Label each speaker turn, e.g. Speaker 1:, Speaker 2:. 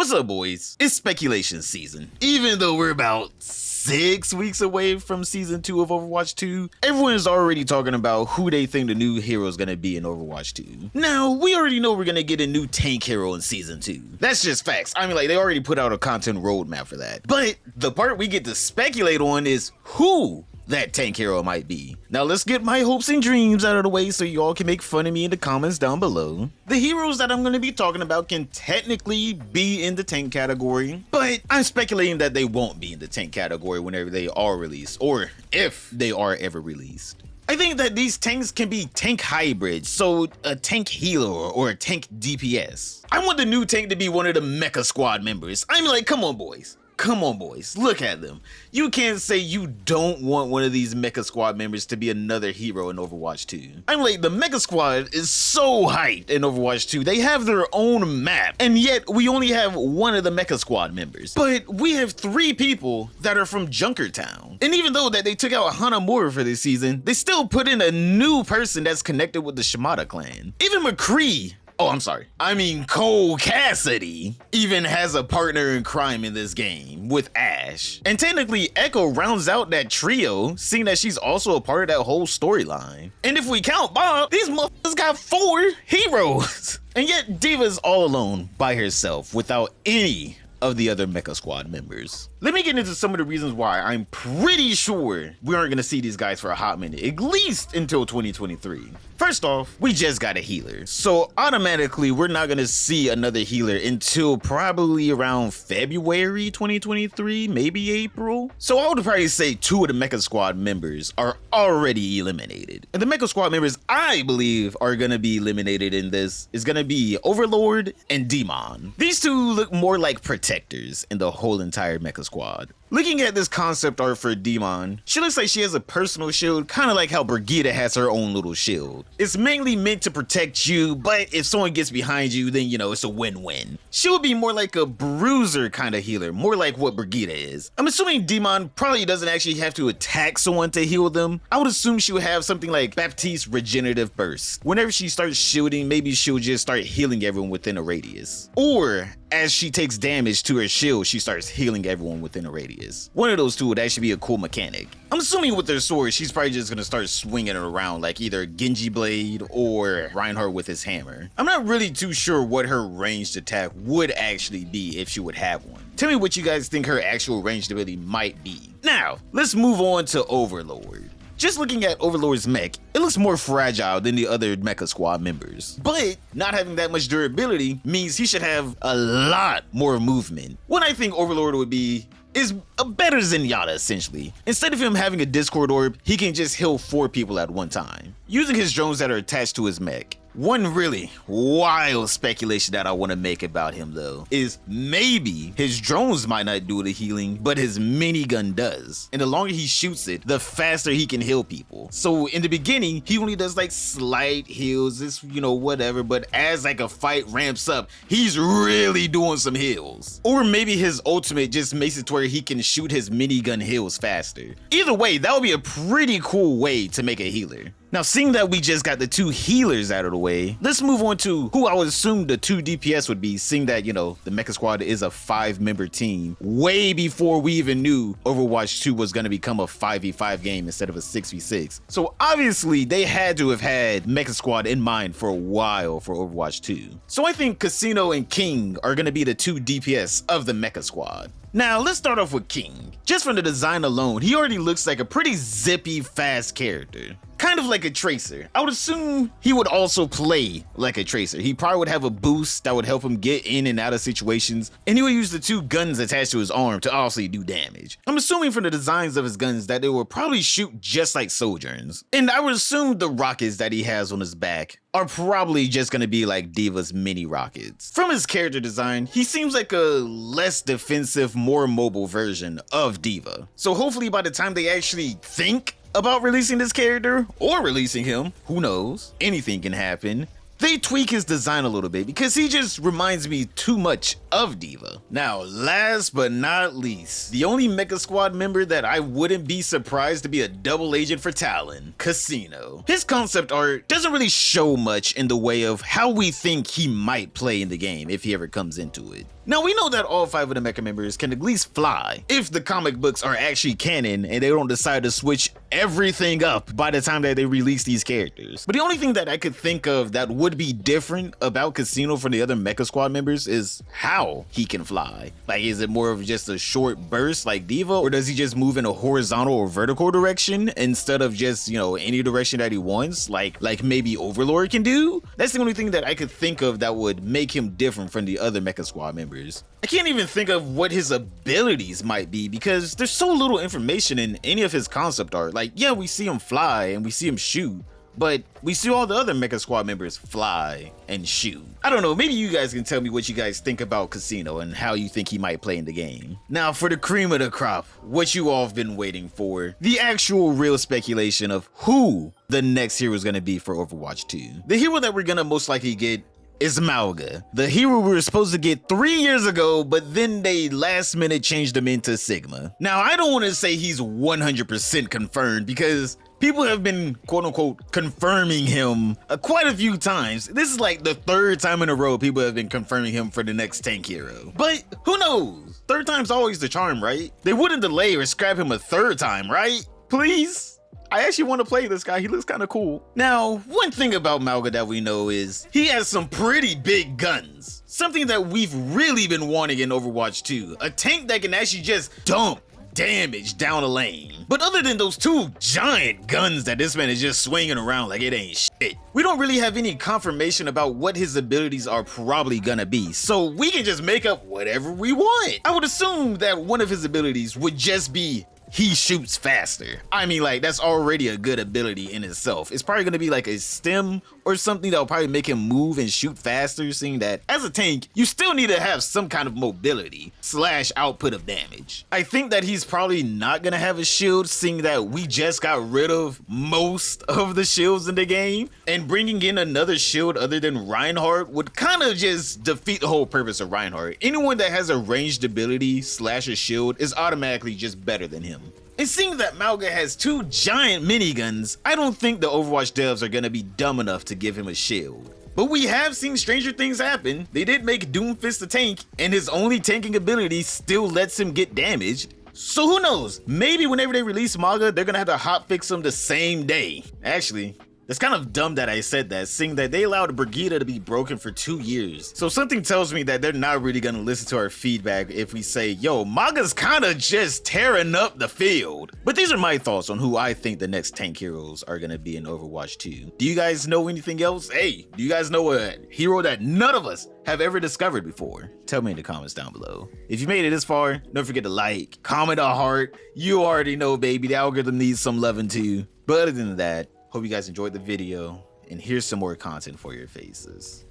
Speaker 1: What's up, boys? It's speculation season. Even though we're about 6 weeks away from season 2 of Overwatch 2, everyone is already talking about who they think the new hero is gonna be in Overwatch 2. Now, we already know we're gonna get a new tank hero in season 2. That's just facts. I mean, like, they already put out a content roadmap for that. But the part we get to speculate on is who that tank hero might be. Now let's get my hopes and dreams out of the way so y'all can make fun of me in the comments down below. The heroes that I'm going to be talking about can technically be in the tank category, but I'm speculating that they won't be in the tank category whenever they are released, or if they are ever released. I think that these tanks can be tank hybrids, so a tank healer or a tank DPS. I want the new tank to be one of the Mecha Squad members. I mean, like, come on, boys. Come on, boys, look at them. You can't say you don't want one of these Mecha Squad members to be another hero in Overwatch 2. I'm like, the Mecha Squad is so hyped in Overwatch 2. They have their own map, and yet we only have one of the Mecha Squad members. But we have 3 people that are from Junkertown. And even though that they took out Hanamura for this season, they still put in a new person that's connected with the Shimada clan. Even McCree, Cole Cassidy even has a partner in crime in this game with Ashe. And technically Echo rounds out that trio, seeing that she's also a part of that whole storyline. And if we count Bob, these motherfuckers got 4 heroes. And yet D.Va's all alone by herself without any of the other Mecha Squad members. Let me get into some of the reasons why I'm pretty sure we aren't gonna see these guys for a hot minute, at least until 2023. First off, we just got a healer, so automatically we're not gonna see another healer until probably around February 2023, maybe April. So I would probably say 2 of the Mecha Squad members are already eliminated. And the Mecha Squad members I believe are gonna be eliminated in this is gonna be Overlord and Demon. These 2 look more like protectors in the whole entire Mecha Squad. Looking at this concept art for Demon, she looks like she has a personal shield, kind of like how Brigitte has her own little shield. It's mainly meant to protect you, but if someone gets behind you, then you know, it's a win-win. She would be more like a bruiser kind of healer, more like what Brigitte is. I'm assuming Demon probably doesn't actually have to attack someone to heal them. I would assume she would have something like Baptiste Regenerative Burst. Whenever she starts shielding, maybe she'll just start healing everyone within a radius. Or as she takes damage to her shield, she starts healing everyone within a radius. One of those 2 would actually be a cool mechanic. I'm assuming with her sword, she's probably just gonna start swinging it around like either Genji Blade or Reinhardt with his hammer. I'm not really too sure what her ranged attack would actually be if she would have one. Tell me what you guys think her actual ranged ability might be. Now, let's move on to Overlord. Just looking at Overlord's mech, it looks more fragile than the other Mecha Squad members. But not having that much durability means he should have a lot more movement. What I think Overlord would be is a better Zenyatta, essentially. Instead of him having a Discord orb, he can just heal 4 people at one time, using his drones that are attached to his mech. One really wild speculation that I want to make about him though is maybe his drones might not do the healing, but his minigun does. And the longer he shoots it, the faster he can heal people. So in the beginning, he only does like slight heals, this, you know, whatever, but as like a fight ramps up, he's really doing some heals. Or maybe his ultimate just makes it to where he can shoot his minigun heals faster. Either way, that would be a pretty cool way to make a healer. Now, seeing that we just got the 2 healers out of the way, let's move on to who I would assume the 2 DPS would be, seeing that, you know, the Mecha Squad is a 5-member team way before we even knew Overwatch 2 was going to become a 5v5 game instead of a 6v6. So obviously they had to have had Mecha Squad in mind for a while for Overwatch 2. So I think Casino and King are going to be the 2 DPS of the Mecha Squad. Now, let's start off with King. Just from the design alone, he already looks like a pretty zippy, fast character. Kind of like a Tracer. I would assume he would also play like a Tracer. He probably would have a boost that would help him get in and out of situations, and he would use the 2 guns attached to his arm to also do damage. I'm assuming from the designs of his guns that they will probably shoot just like Sojourns. And I would assume the rockets that he has on his back are probably just gonna be like D.Va's mini rockets. From his character design, he seems like a less defensive, more mobile version of D.Va. So hopefully by the time they actually think about releasing this character or releasing him, who knows, anything can happen, they tweak his design a little bit because he just reminds me too much of D.Va. Now, last but not least, the only Mecha Squad member that I wouldn't be surprised to be a double agent for Talon, Casino. His concept art doesn't really show much in the way of how we think he might play in the game if he ever comes into it. Now we know that all 5 of the mecha members can at least fly if the comic books are actually canon and they don't decide to switch everything up by the time that they release these characters. But the only thing that I could think of that would be different about Casino from the other Mecha Squad members is how he can fly. Like, is it more of just a short burst like Diva, or does he just move in a horizontal or vertical direction instead of just, you know, any direction that he wants, like maybe Overlord can do? That's the only thing that I could think of that would make him different from the other Mecha Squad members. I can't even think of what his abilities might be because there's so little information in any of his concept art. Like, yeah, we see him fly and we see him shoot, but we see all the other Mecha Squad members fly and shoot. I don't know, maybe you guys can tell me what you guys think about Casino and how you think he might play in the game. Now for the cream of the crop, what you all have been waiting for, the actual real speculation of who the next hero is going to be for Overwatch 2. The hero that we're going to most likely get is MAUGA, the hero we were supposed to get 3 years ago, but then they last minute changed him into Sigma. Now I don't want to say he's 100% confirmed because people have been quote unquote confirming him quite a few times. This is like the 3rd time in a row people have been confirming him for the next tank hero. But who knows? 3rd time's always the charm, right? They wouldn't delay or scrap him a 3rd time, right? Please? I actually want to play this guy. He looks kind of cool. Now, one thing about MAUGA that we know is he has some pretty big guns. Something that we've really been wanting in Overwatch 2. A tank that can actually just dump damage down a lane. But other than those 2 giant guns that this man is just swinging around like it ain't shit, we don't really have any confirmation about what his abilities are probably gonna be, so we can just make up whatever we want. I would assume that one of his abilities would just be he shoots faster. I mean, like, that's already a good ability in itself. It's probably gonna be like a stem or something that'll probably make him move and shoot faster, seeing that as a tank, you still need to have some kind of mobility / output of damage. I think that he's probably not gonna have a shield, seeing that we just got rid of most of the shields in the game, and bringing in another shield other than Reinhardt would kind of just defeat the whole purpose of Reinhardt. Anyone that has a ranged ability / a shield is automatically just better than him. And seeing that MAUGA has 2 giant miniguns, I don't think the Overwatch devs are gonna be dumb enough to give him a shield. But we have seen stranger things happen. They did make Doomfist a tank, and his only tanking ability still lets him get damaged. So who knows? Maybe whenever they release MAUGA, they're gonna have to hotfix him the same day. Actually, it's kind of dumb that I said that, seeing that they allowed Brigitte to be broken for 2 years. So something tells me that they're not really gonna listen to our feedback if we say, yo, MAUGA's kind of just tearing up the field. But these are my thoughts on who I think the next tank heroes are gonna be in Overwatch 2. Do you guys know anything else? Hey, do you guys know a hero that none of us have ever discovered before? Tell me in the comments down below. If you made it this far, don't forget to like, comment a heart. You already know, baby, the algorithm needs some loving too. But other than that, hope you guys enjoyed the video, and here's some more content for your faces.